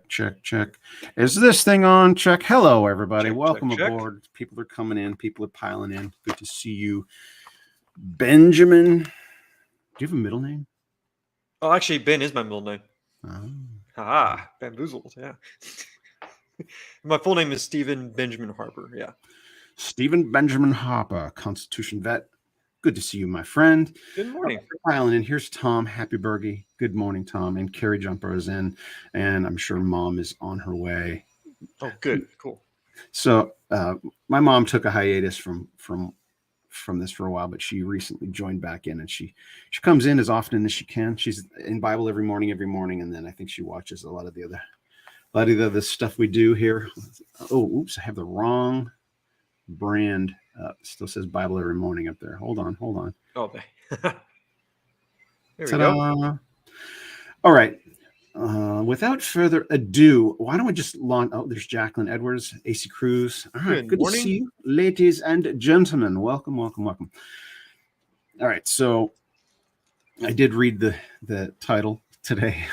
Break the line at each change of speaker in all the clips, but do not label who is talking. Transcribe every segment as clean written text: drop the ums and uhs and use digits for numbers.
Check. Is this thing on? Check. Hello, everybody.
Check,
Welcome
check.
aboard. People are coming in. People are piling in. Good to see you. Benjamin. Do you have a middle name?
Oh, actually, Ben is my middle name.
Oh.
Ah, bamboozled. Yeah. My full name is Stephen Benjamin Harper. Yeah.
Stephen Benjamin Harper, Constitution vet. Good to see you, my friend.
Good morning.
Piling in. Here's Tom. Happy Bergie. Good morning, Tom. And Carrie Jumper is in, and I'm sure Mom is on her way.
Oh, good. Cool.
So my mom took a hiatus from this for a while, but she recently joined back in, and she comes in as often as she can. She's in Bible every morning, and then I think she watches a lot of the other stuff we do here. Oh, oops, I have the wrong brand. Still says Bible every morning up there. Hold on.
Oh, there we go.
All right. Without further ado, why don't we just launch? Oh, there's Jacqueline Edwards, AC Cruz. All right, good
morning.
to see you, ladies and gentlemen. Welcome. All right, so I did read the title today.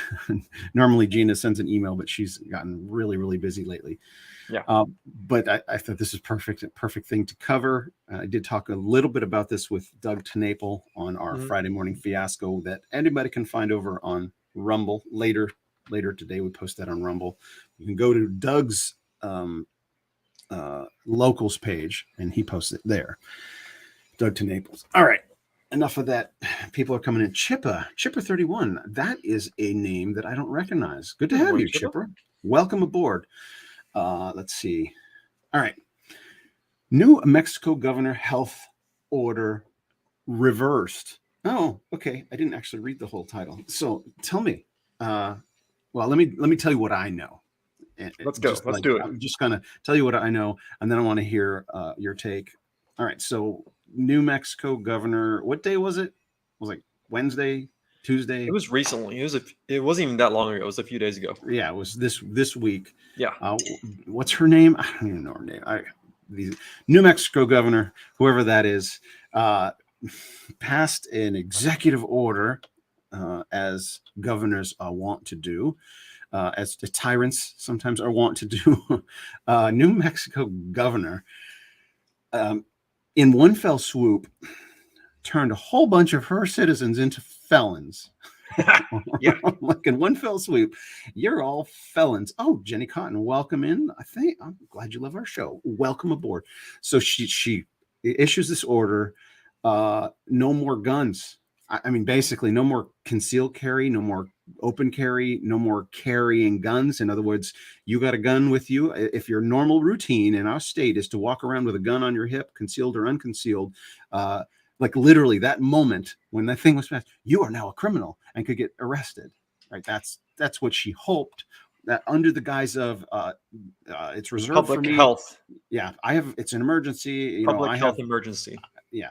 Normally Gina sends an email, but she's gotten really busy lately.
Yeah.
But I thought this is perfect thing to cover. I did talk a little bit about this with Doug Tenaple on our Friday morning fiasco that anybody can find over on Rumble later today. We post that on Rumble. You can go to Doug's locals page and he posts it there. Doug Tenaples. All right. Enough of that. People are coming in. Chipper 31. That is a name that I don't recognize. Good to have you, Chipper. Welcome aboard. Let's see. All right. New Mexico governor health order reversed. Oh, okay. I didn't actually read the whole title. So tell me. Well, let me tell you what I know.
Let's go. Let's do it.
I'm just gonna tell you what I know, and then I want to hear your take. All right. So New Mexico governor. What day was it? It was like Wednesday, Tuesday.
It was recently. It wasn't even that long ago. It was a few days ago.
Yeah, it was this week.
Yeah.
What's her name? I don't even know her name. The New Mexico governor, whoever that is, passed an executive order, as governors want to do, as the tyrants sometimes are wont to do. New Mexico governor, in one fell swoop, turned a whole bunch of her citizens into felons.
Yeah.
Like in one fell swoop, you're all felons. Oh, Jenny Cotton, welcome in. I'm glad you love our show. Welcome aboard. So she issues this order. No more guns. I mean, basically, no more concealed carry, no more open carry, no more carrying guns. In other words, you got a gun with you. If your normal routine in our state is to walk around with a gun on your hip, concealed or unconcealed, like literally that moment when that thing was passed, you are now a criminal and could get arrested. Right? That's what she hoped. That under the guise of it's reserved
Public
for me.
health.
Yeah, it's an emergency.
Public health emergency.
Yeah.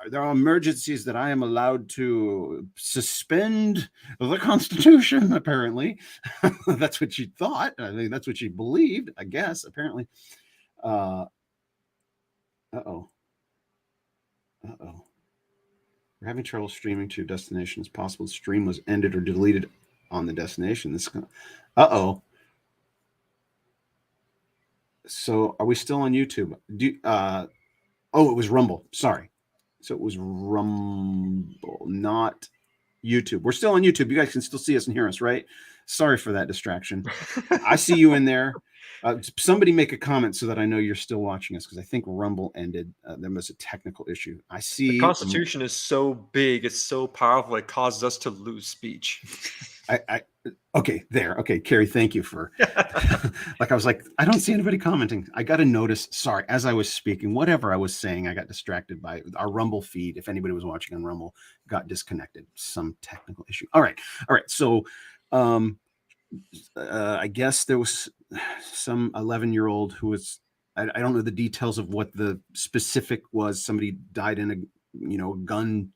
There are emergencies that I am allowed to suspend the Constitution, apparently. That's what she thought. I mean, that's what she believed, I guess, apparently. Uh-oh. We're having trouble streaming to your destination. It's possible the stream was ended or deleted on the destination. Uh-oh. So are we still on YouTube? It was Rumble. Sorry. So it was Rumble, not YouTube. We're still on YouTube. You guys can still see us and hear us, right? Sorry for that distraction. I see you in there. Somebody make a comment so that I know you're still watching us, because I think Rumble ended. There was a technical issue. I see.
The Constitution is so big. It's so powerful. It causes us to lose speech.
Okay, there. Okay, Carrie, thank you for I was like, I don't see anybody commenting. I got a notice. Sorry, as I was speaking, whatever I was saying, I got distracted by our Rumble feed. If anybody was watching on Rumble, got disconnected. Some technical issue. All right. So I guess there was some 11-year-old who was, I don't know the details of what the specific was. Somebody died in a gun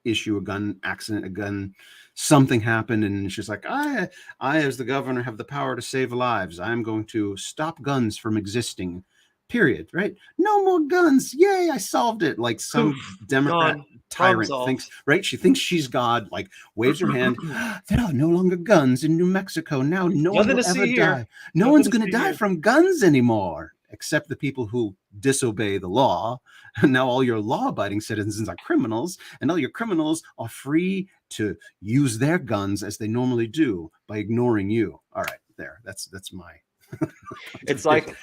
issue, a gun accident, something happened, and she's like, I as the governor have the power to save lives. I'm going to stop guns from existing. period, right? No more guns. Yay, I solved it. Like some
Poof,
Democrat
gone. Problem
tyrant
solved.
thinks, right? She thinks she's God, like waves her hand. There are no longer guns in New Mexico. Now no one
Nothing
will
to
ever
see here.
die. No
Nothing
one's
to
going to
see
die
here.
from guns anymore, except the people who disobey the law. Now all your law-abiding citizens are criminals, and all your criminals are free to use their guns as they normally do by ignoring you. All right, there. That's my
It's like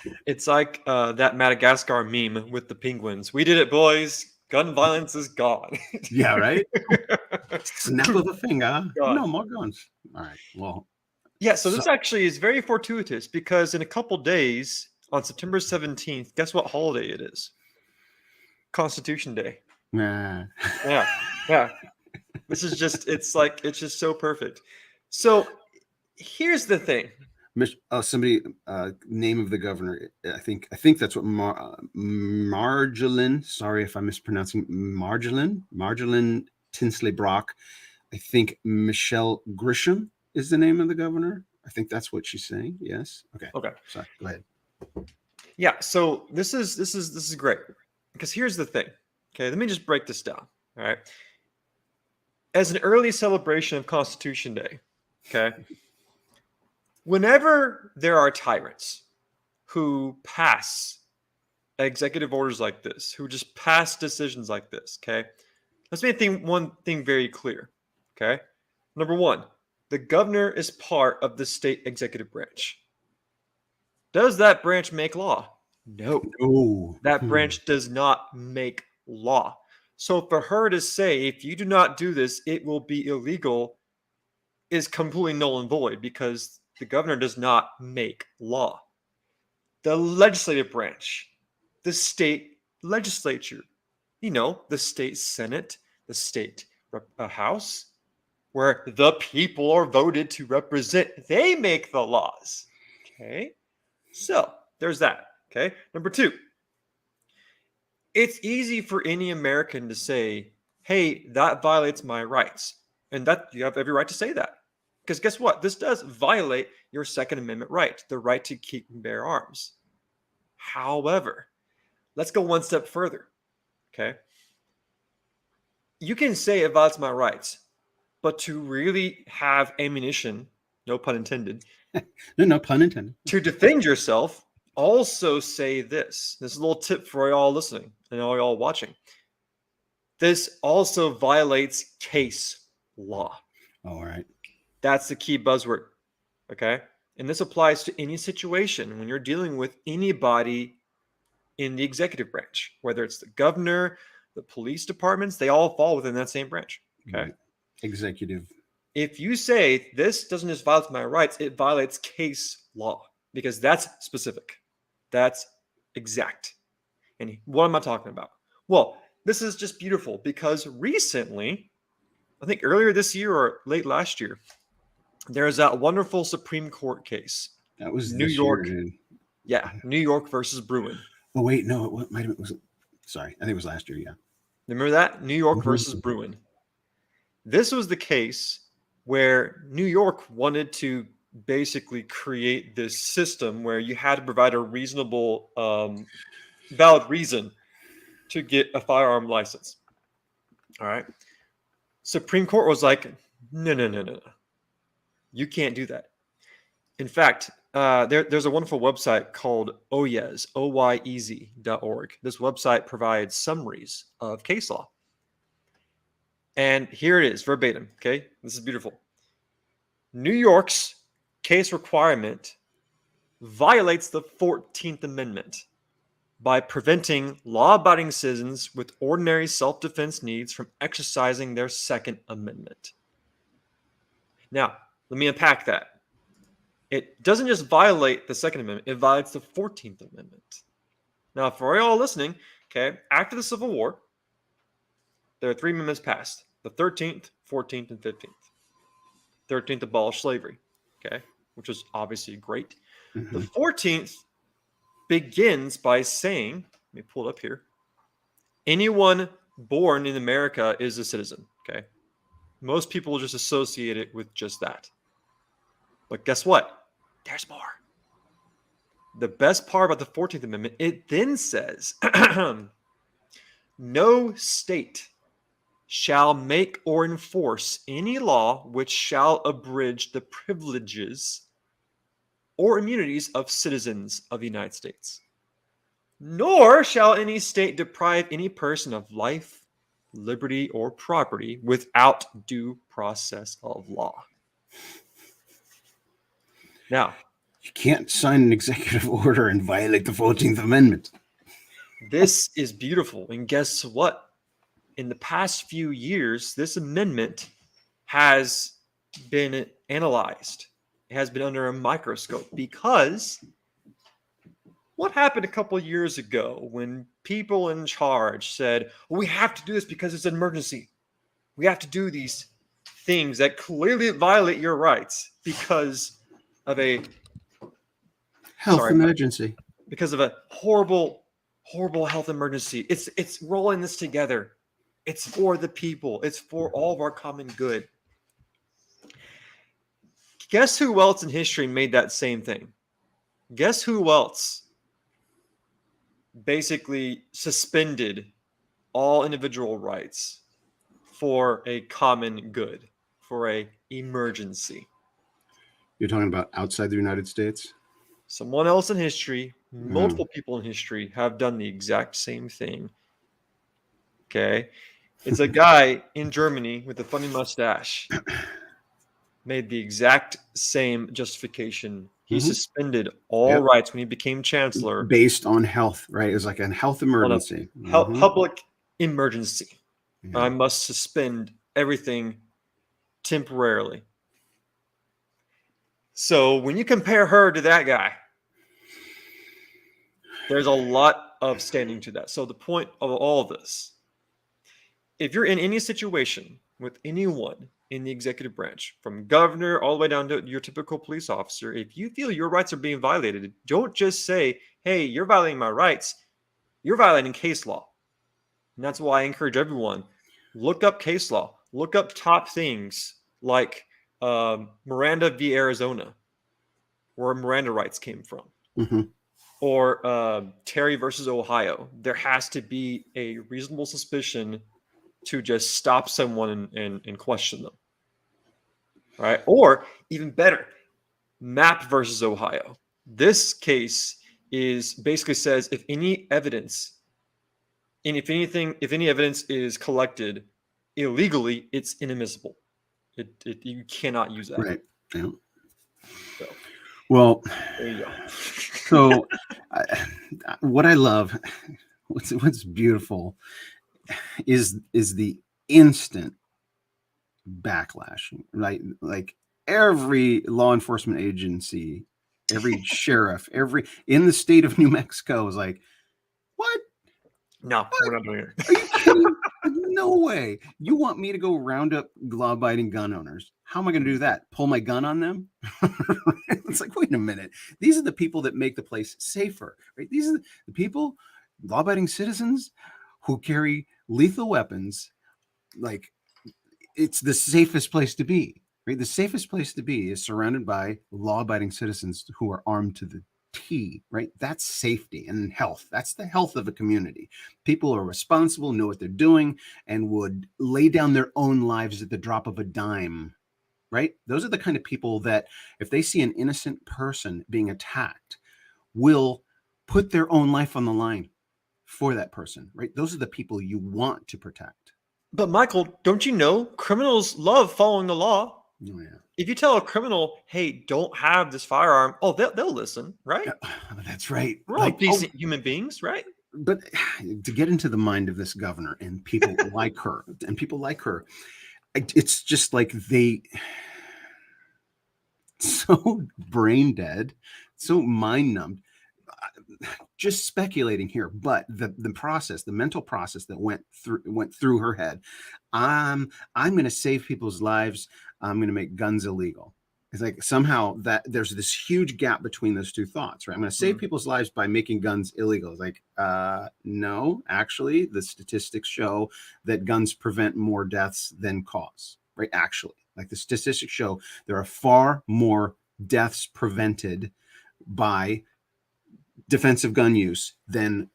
that Madagascar meme with the penguins. We did it, boys. Gun violence is gone.
yeah, right. Snap of a finger.
God.
No more guns. All right. Well,
Yeah, so
so
this actually is very fortuitous because in a couple days, on September 17th, guess what holiday it is? Constitution Day.
uh,
Yeah. Yeah. This is just it's just so perfect. So here's the thing.
somebody name of the governor. I think that's what Marjolin. Sorry if I'm mispronouncing Marjolin Tinsley Brock. I think Michelle Grisham is the name of the governor. I think that's what she's saying. Yes. Okay.
Okay.
Sorry. Go ahead.
Yeah, so this is great. Because here's the thing. Okay, let me just break this down. All right. As an early celebration of Constitution Day, okay, whenever there are tyrants who pass executive orders like this, who just pass decisions like this, okay, let's make one thing very clear. Okay. Number one, the governor is part of the state executive branch. Does that branch make law? No.
Oh.
That branch does not make law. So for her to say, if you do not do this, it will be illegal, is completely null and void because the governor does not make law. The legislative branch, the state legislature, the state senate, the state house, where the people are voted to represent, they make the laws. Okay. So there's that. Okay. Number two, it's easy for any American to say, hey, that violates my rights. And that you have every right to say that. Because guess what? This does violate your Second Amendment right, the right to keep and bear arms. However, let's go one step further. Okay. You can say it violates my rights, but to really have ammunition, no pun intended,
No pun intended.
to defend yourself, also say this. This is a little tip for y'all listening and all y'all watching. This also violates case law.
All right.
That's the key buzzword. Okay. And this applies to any situation when you're dealing with anybody in the executive branch, whether it's the governor, the police departments, they all fall within that same branch. Okay.
Right. Executive.
If you say this doesn't just violate my rights, it violates case law because that's specific. That's exact. And what am I talking about? Well, this is just beautiful because recently, I think earlier this year or late last year, there's that wonderful Supreme Court case.
That was
New
this
York.
year, dude.
Yeah, New York versus Bruin.
Oh wait, no, it might have was. Sorry, I think it was last year. Yeah.
Remember that? New York versus Bruin. This was the case where New York wanted to basically create this system where you had to provide a reasonable, valid reason to get a firearm license. All right. Supreme Court was like, no. You can't do that. In fact, there's a wonderful website called oyez, oyez.org. This website provides summaries of case law. And here it is, verbatim. Okay. This is beautiful. New York's case requirement violates the 14th Amendment by preventing law-abiding citizens with ordinary self-defense needs from exercising their Second Amendment. Now, let me unpack that. It doesn't just violate the Second Amendment, it violates the 14th Amendment. Now, for all listening, okay, after the Civil War, there are three amendments passed: the 13th, 14th, and 15th. 13th abolished slavery, okay, which was obviously great. The 14th begins by saying, let me pull it up here, anyone born in America is a citizen, okay? Most people just associate it with just that. But guess what? There's more. The best part about the 14th Amendment, it then says, no state shall make or enforce any law which shall abridge the privileges or immunities of citizens of the United States. Nor shall any state deprive any person of life, liberty, or property without due process of law. Now,
You can't sign an executive order and violate the 14th Amendment.
this is beautiful. And guess what? In the past few years, this amendment has been analyzed. It has been under a microscope because what happened a couple of years ago when people in charge said, well, we have to do this because it's an emergency. We have to do these things that clearly violate your rights because of a
Health emergency.
Because of a horrible health emergency. It's rolling this together. It's for the people. It's for all of our common good. Guess who else in history made that same thing? Guess who else basically suspended all individual rights for a common good, for a emergency?
You're talking about outside the United States?
Someone else in history, multiple people in history have done the exact same thing. Okay. It's a guy in Germany with a funny mustache. Made the exact same justification. He suspended all rights when he became chancellor.
Based on health, right? It was like a health emergency.
Public emergency. Yeah. I must suspend everything temporarily. So when you compare her to that guy, there's a lot of standing to that. So the point of all of this, if you're in any situation with anyone in the executive branch, from governor all the way down to your typical police officer, if you feel your rights are being violated, don't just say, hey, you're violating my rights. You're violating case law. And that's why I encourage everyone, look up case law. Look up top things like Miranda v. Arizona, where Miranda rights came from. Or Terry versus Ohio. There has to be a reasonable suspicion to just stop someone and question them. Right? Or even better, Mapp versus Ohio. This case is basically says if any evidence, and if any evidence is collected illegally, it's inadmissible. You cannot use that.
Right. Yeah. So, well, there you go. So what I love, what's beautiful is the instant backlash, right? Like every law enforcement agency, every sheriff, in the state of New Mexico is like, what?
No, we're not doing it.
Are you kidding? No way. You want me to go round up law-abiding gun owners? How am I going to do that? Pull my gun on them? It's like, wait a minute. These are the people that make the place safer, right? These are the people, law-abiding citizens who carry lethal weapons. Like, it's the safest place to be, right? The safest place to be is surrounded by law-abiding citizens who are armed to the T, right? That's safety and health. That's the health of a community. People are responsible, know what they're doing, and would lay down their own lives at the drop of a dime, right? Those are the kind of people that if they see an innocent person being attacked, will put their own life on the line for that person, right? Those are the people you want to protect.
But Michael, don't you know criminals love following the law?
Oh, yeah.
If you tell a criminal, hey, don't have this firearm, they'll listen, right?
Yeah, that's right.
We're all decent human beings, right?
But to get into the mind of this governor and people like her, it's just like so brain dead, so mind numbed. Just speculating here, but the mental process that went through her head. I'm going to save people's lives. I'm going to make guns illegal. It's like somehow that there's this huge gap between those two thoughts, right? I'm going to save people's lives by making guns illegal. It's like, no, actually, the statistics show that guns prevent more deaths than cause, right? Actually, like the statistics show there are far more deaths prevented by defensive gun use than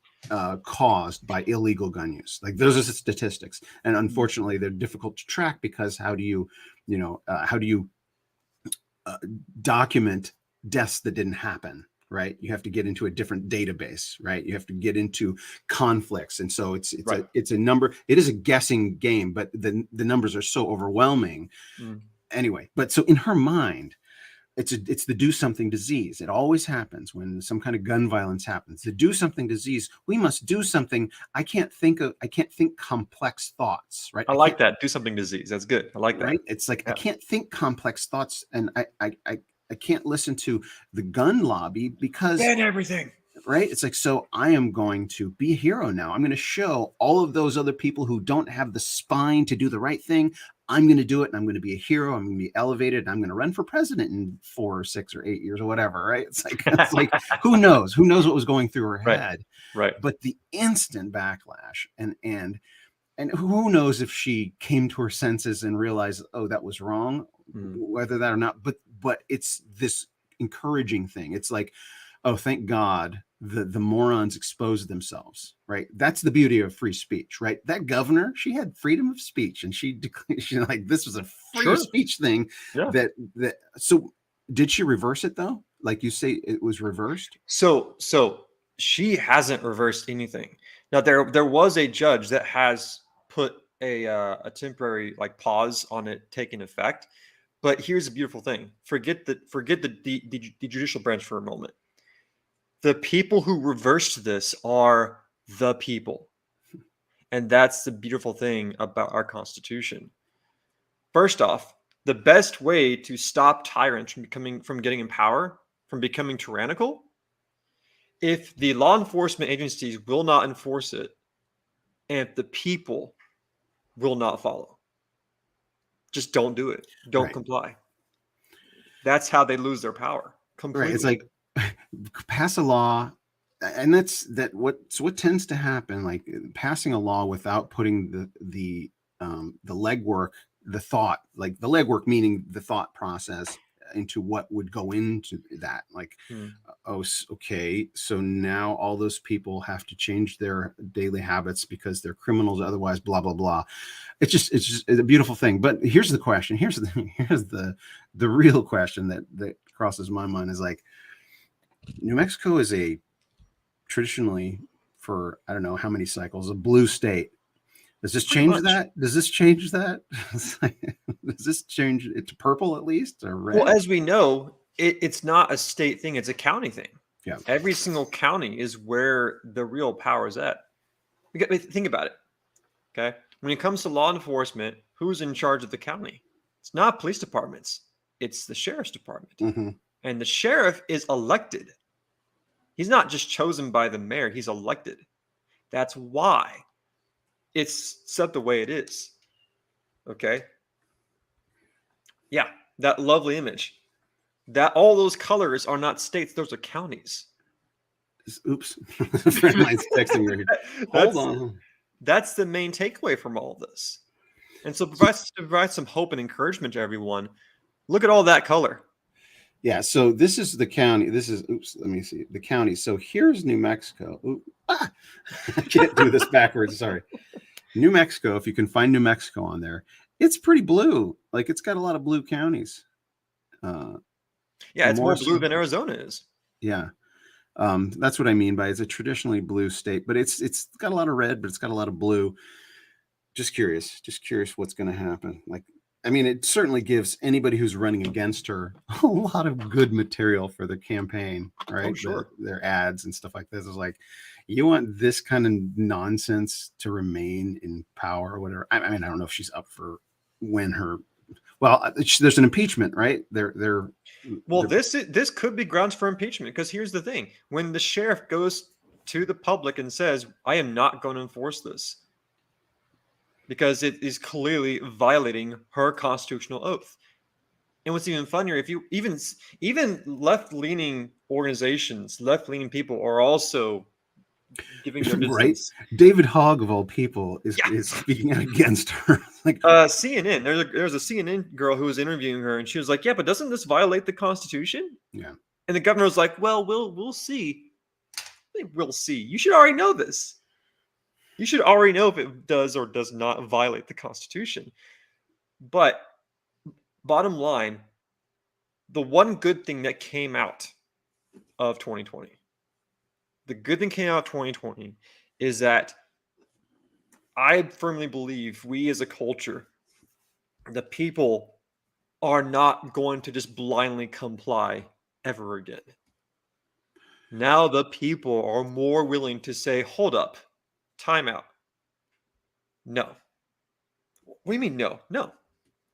caused by illegal gun use. Like those are the statistics, and unfortunately, they're difficult to track because how do you document deaths that didn't happen? Right, you have to get into a different database. Right, you have to get into conflicts, and so it's
Right.
a number. It is a guessing game, but the numbers are so overwhelming. Anyway, but so in her mind, it's the do something disease. It always happens when some kind of gun violence happens. The do something disease. We must do something. I can't think complex thoughts. Right.
I like that. Do something disease. That's good. I like that.
Right. It's like I
Yeah.
can't think complex thoughts, and I can't listen to the gun lobby because
Ban everything.
right. It's like, so I am going to be a hero now. I'm going to show all of those other people who don't have the spine to do the right thing. I'm going to do it, and I'm going to be a hero. I'm going to be elevated, and I'm going to run for president in 4 or 6 or 8 years or whatever. Right. It's like who knows what was going through her head.
Right.
But the instant backlash and who knows if she came to her senses and realized, oh, that was wrong, whether that or not. But it's this encouraging thing. It's like, oh, thank God the morons exposed themselves, right? That's the beauty of free speech, right? That governor, she had freedom of speech, and she like, this was a free speech thing.
Yeah.
That so did she reverse it though? Like you say, it was reversed.
So she hasn't reversed anything. Now there was a judge that has put a temporary like pause on it taking effect. But here's the beautiful thing. Forget the judicial branch for a moment. The people who reversed this are the people. And that's the beautiful thing about our Constitution. First off, the best way to stop tyrants from getting in power, from becoming tyrannical, if the law enforcement agencies will not enforce it, and if the people will not follow, just don't do it. Don't comply. That's how they lose their power completely.
Right. It's like pass a law, and what tends to happen, like passing a law without putting the legwork, the thought, like the legwork meaning the thought process into what would go into that. Like, oh, okay, so now all those people have to change their daily habits because they're criminals, otherwise blah blah blah. It's just a beautiful thing. But here's the question. Here's the real question that crosses my mind is like, New Mexico is a traditionally, for I don't know how many cycles, a blue state. Does this change that? Does this change that? Does this change it to purple at least, or red?
Well, as we know, it's not a state thing; it's a county thing.
Yeah.
Every single county is where the real power is at. Think about it. Okay, when it comes to law enforcement, who's in charge of the county? It's not police departments; it's the sheriff's department, and the sheriff is elected. He's not just chosen by the mayor; he's elected. That's why it's set the way it is. Okay. Yeah, that lovely image. That all those colors are not states; those are counties.
Oops, a friend of mine's texting me. Hold on.
That's the main takeaway from all of this, and so provide some hope and encouragement to everyone. Look at all that color.
Yeah, so this is the county. This is, let me see, the county. So here's New Mexico. I can't do this backwards. Sorry. New Mexico, if you can find New Mexico on there, it's pretty blue. Like it's got a lot of blue counties.
Yeah, it's more blue than Arizona is.
Yeah. That's what I mean by it's a traditionally blue state, but it's got a lot of red, but it's got a lot of blue. Just curious what's going to happen. Like, I mean, it certainly gives anybody who's running against her a lot of good material for their campaign, right?
Oh, sure.
Their ads and stuff like this is like, you want this kind of nonsense to remain in power or whatever. I mean, I don't know if she's up for when her, well, there's an impeachment, right?
This could be grounds for impeachment because here's the thing. When the sheriff goes to the public and says, I am not going to enforce this, because it is clearly violating her constitutional oath. And what's even funnier, if you even left-leaning organizations, left-leaning people are also giving their distance.
Right? David Hogg of all people is speaking out against her. Like
CNN, there's a CNN girl who was interviewing her, and she was like, "Yeah, but doesn't this violate the Constitution?"
Yeah.
And the governor was like, "Well, we'll see." we'll see. You should already know this. You should already know if it does or does not violate the Constitution. But bottom line, the one good thing that came out of 2020, the good thing came out of 2020 is that I firmly believe we as a culture, the people, are not going to just blindly comply ever again. Now the people are more willing to say, hold up, time out. No. What do you mean no? No.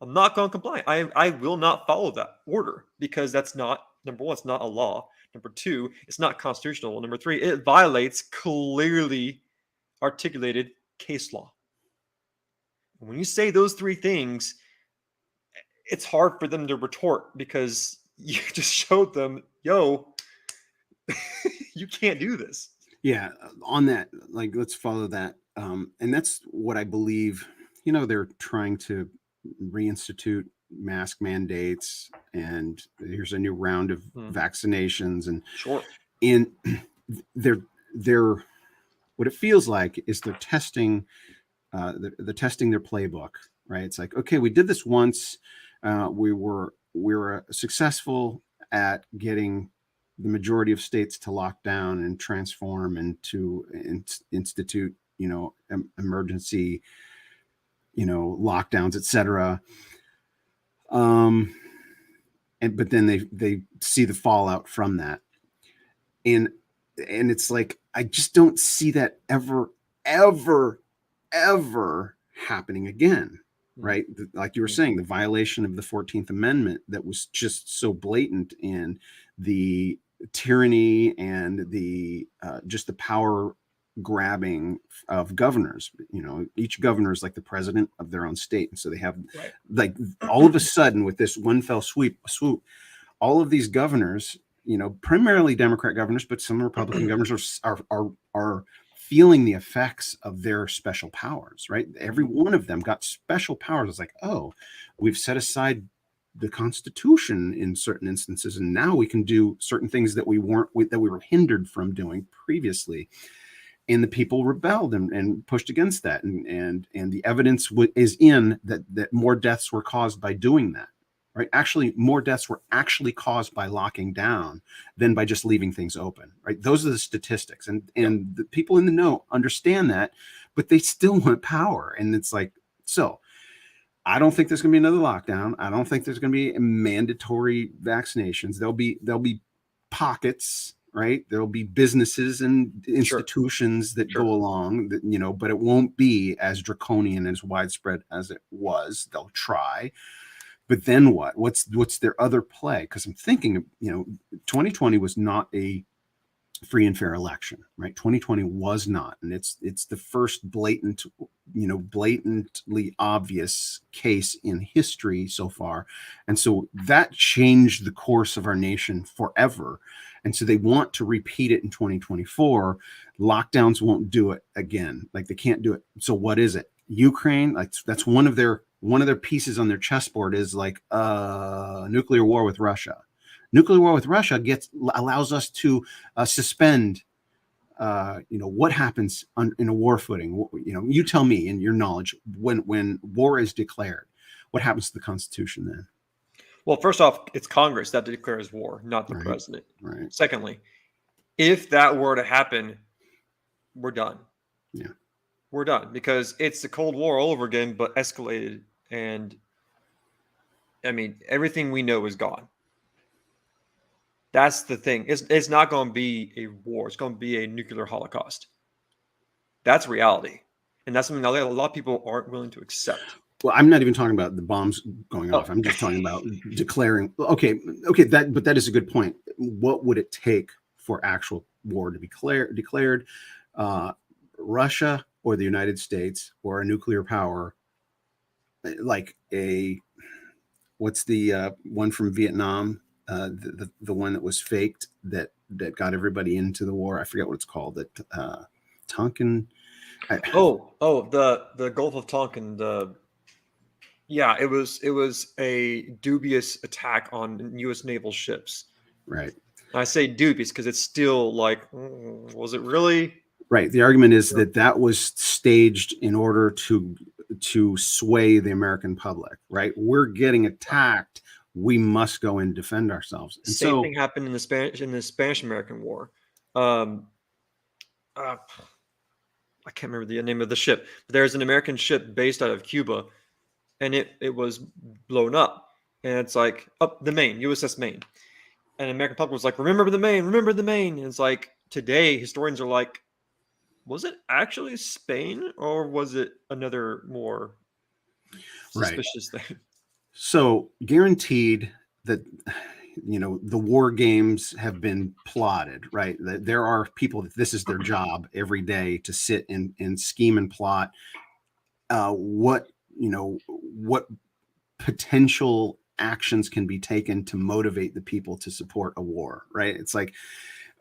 I'm not going to comply. I will not follow that order because that's not, number one, it's not a law. Number two, it's not constitutional. Number three, it violates clearly articulated case law. When you say those three things, it's hard for them to retort because you just showed them, yo, you can't do this.
Yeah, on that, like, let's follow that. And that's what I believe. They're trying to reinstitute mask mandates, and here's a new round of vaccinations, and
Sure.
And they're what it feels like is they're testing they're testing their playbook, right? It's like, okay, we did this once. We were successful at getting the majority of states to lock down and transform and to institute, emergency, lockdowns, etc. But then they see the fallout from that, and it's like, I just don't see that ever happening again, right? Like you were saying, the violation of the 14th Amendment that was just so blatant, in the tyranny and the just the power grabbing of governors. Each governor is like the president of their own state, and so they have like, all of a sudden, with this one fell swoop, all of these governors, primarily Democrat governors, but some Republican governors are feeling the effects of their special powers, right? Every one of them got special powers. It's like, oh, we've set aside the Constitution in certain instances, and now we can do certain things that we were hindered from doing previously. And the people rebelled and pushed against that, and the evidence is in that more deaths were caused by doing that. Right? Actually, more deaths were actually caused by locking down than by just leaving things open. Right? Those are the statistics, and the people in the know understand that, but they still want power. And it's like, so I don't think there's going to be another lockdown. I don't think there's going to be mandatory vaccinations. There'll be pockets. Right? There'll be businesses and institutions that go along, but it won't be as draconian, as widespread as it was. They'll try. But then what? What's their other play? Because I'm thinking, 2020 was not a free and fair election, right? 2020 was not, and it's the first blatantly obvious case in history so far, and so that changed the course of our nation forever. And so they want to repeat it in 2024. Lockdowns won't do it again. Like, they can't do it. So what is it? Ukraine? Like, that's one of their pieces on their chessboard, is like nuclear war with Russia. Nuclear war with Russia allows us to suspend, what happens in a war footing. You tell me, in your knowledge, when war is declared, what happens to the Constitution then?
Well, first off, it's Congress that declares war, not the president.
Right.
Secondly, if that were to happen, we're done.
Yeah.
We're done, because it's the Cold War all over again, but escalated. And I mean, everything we know is gone. That's the thing. It's not going to be a war. It's going to be a nuclear holocaust. That's reality. And that's something a lot of people aren't willing to accept.
Well, I'm not even talking about the bombs going off. I'm just talking about declaring. Okay. But that is a good point. What would it take for actual war to be declared? Russia or the United States or a nuclear power, like what's the one from Vietnam? The one that was faked that got everybody into the war. I forget what it's called. That Tonkin.
The Gulf of Tonkin. It was a dubious attack on U.S. naval ships.
Right.
I say dubious because it's still like, was it really?
Right. The argument is that that was staged in order to sway the American public. Right. We're getting attacked. We must go and defend ourselves. And
Same
so,
thing happened in the Spanish American War. Um, uh, I can't remember the name of the ship, but there's an American ship based out of Cuba, and it was blown up, and it's like up the Maine, USS Maine, and the American public was like, remember the Maine, remember the Maine. And it's like today historians are like, was it actually Spain or was it another more
right.
suspicious thing?
So guaranteed that the war games have been plotted, right? That there are people that this is their job every day to sit and scheme and plot what potential actions can be taken to motivate the people to support a war, right? It's like,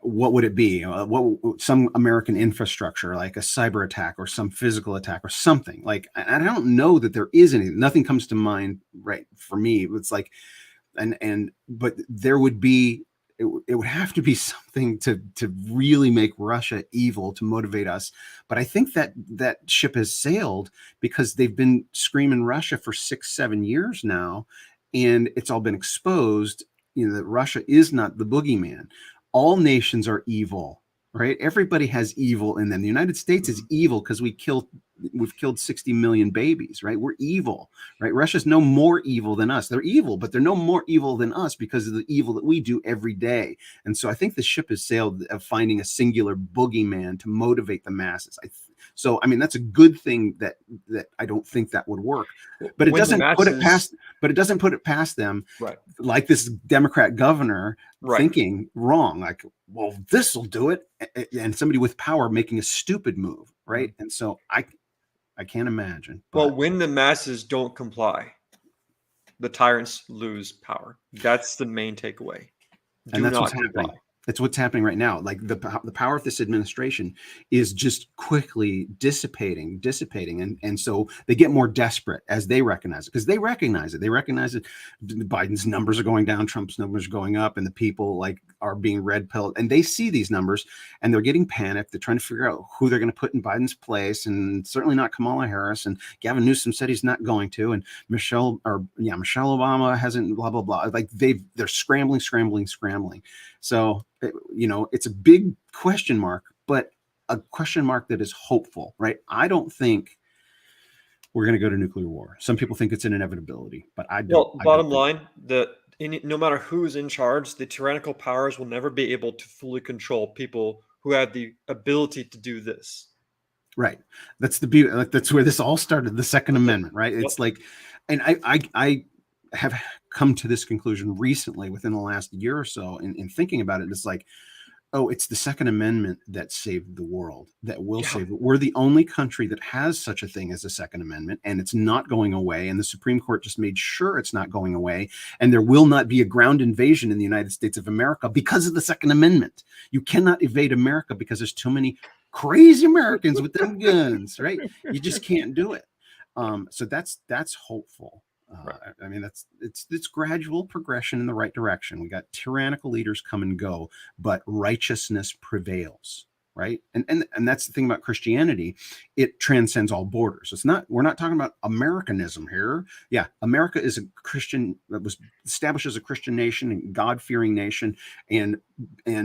what would it be? What some American infrastructure, like a cyber attack or some physical attack or something? Like, I don't know that there is anything. Nothing comes to mind, right? For me, it's like, but there would be. It would have to be something to really make Russia evil to motivate us. But I think that ship has sailed because they've been screaming Russia for 6, 7 years now, and it's all been exposed. That Russia is not the boogeyman. All nations are evil, right? Everybody has evil in them. The United States is evil because we've killed 60 million babies, right? We're evil, right? Russia's no more evil than us. They're evil, but they're no more evil than us because of the evil that we do every day. And so I think the ship has sailed of finding a singular boogeyman to motivate the masses. So I mean, that's a good thing that I don't think that would work, but it
When the
doesn't put it
masses,
past. But it doesn't put it past them,
right,
like this Democrat governor
right.
thinking wrong, like, well, this will do it, and somebody with power making a stupid move, right? And so I can't imagine.
Well,
But
when the masses don't comply, the tyrants lose power. That's the main takeaway.
and
Do
that's what's
not comply.
happening. It's what's happening right now. Like the power of this administration is just quickly dissipating, and so they get more desperate as they recognize it, because they recognize it. They recognize it. Biden's numbers are going down, Trump's numbers are going up, and the people like are being red pilled, and they see these numbers and they're getting panicked. They're trying to figure out who they're going to put in Biden's place, and certainly not Kamala Harris. And Gavin Newsom said he's not going to, and Michelle Obama hasn't. Blah blah blah. Like they're scrambling. So, it's a big question mark, but a question mark that is hopeful, right? I don't think we're going to go to nuclear war. Some people think it's an inevitability, but I don't.
Well, bottom line, no matter who's in charge, the tyrannical powers will never be able to fully control people who have the ability to do this.
Right. That's the beauty. Like, that's where this all started. The Second Amendment, right?
Yep.
It's like, and I have come to this conclusion recently within the last year or so in thinking about it. It's like, oh, it's the Second Amendment that saved the world, that will save it. We're the only country that has such a thing as a Second Amendment, and it's not going away. And the Supreme Court just made sure it's not going away. And there will not be a ground invasion in the United States of America because of the Second Amendment. You cannot evade America because there's too many crazy Americans with them guns, right? You just can't do it. So that's hopeful. I mean, it's gradual progression in the right direction. We got tyrannical leaders come and go, but righteousness prevails, right? And that's the thing about Christianity. It transcends all borders. We're not talking about Americanism here. Yeah, America is a Christian, that was established as a Christian nation and God-fearing nation, and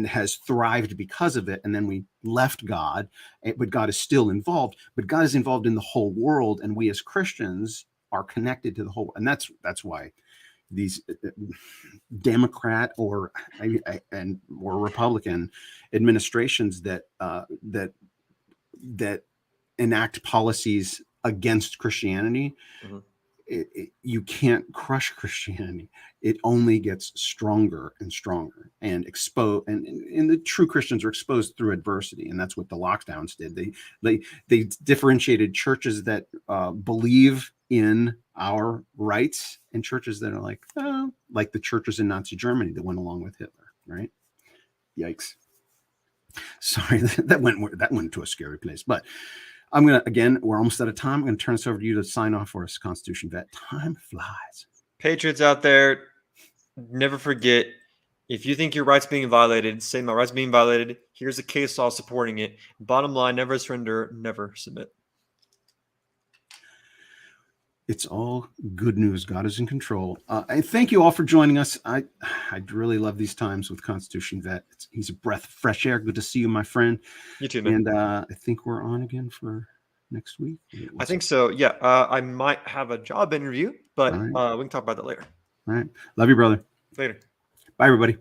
has thrived because of it. And then we left God, but God is still involved. But God is involved in the whole world, and we as Christians are connected to the whole. And that's why these Democrat or Republican administrations that enact policies against Christianity, you can't crush Christianity. It only gets stronger and stronger, and exposed. And the true Christians are exposed through adversity, and that's what the lockdowns did. They differentiated churches that believe in our rights and churches that are like the churches in Nazi Germany that went along with Hitler. Right? Yikes! Sorry, that went to a scary place, but. I'm going to, again, we're almost out of time. I'm going to turn this over to you to sign off for us, Constitution Vet. Time flies.
Patriots out there, never forget, If you think your rights being violated, say my rights being violated. Here's a case law supporting it. Bottom line: never surrender, never submit.
It's all good news. God is in control. And thank you all for joining us. I really love these times with Constitution Vet. He's a breath of fresh air. Good to see you, my friend.
You too, man.
And I think we're on again for next week.
I think so. Yeah. I might have a job interview, but
right.
we can talk about that later.
All right. Love you, brother.
Later.
Bye, everybody.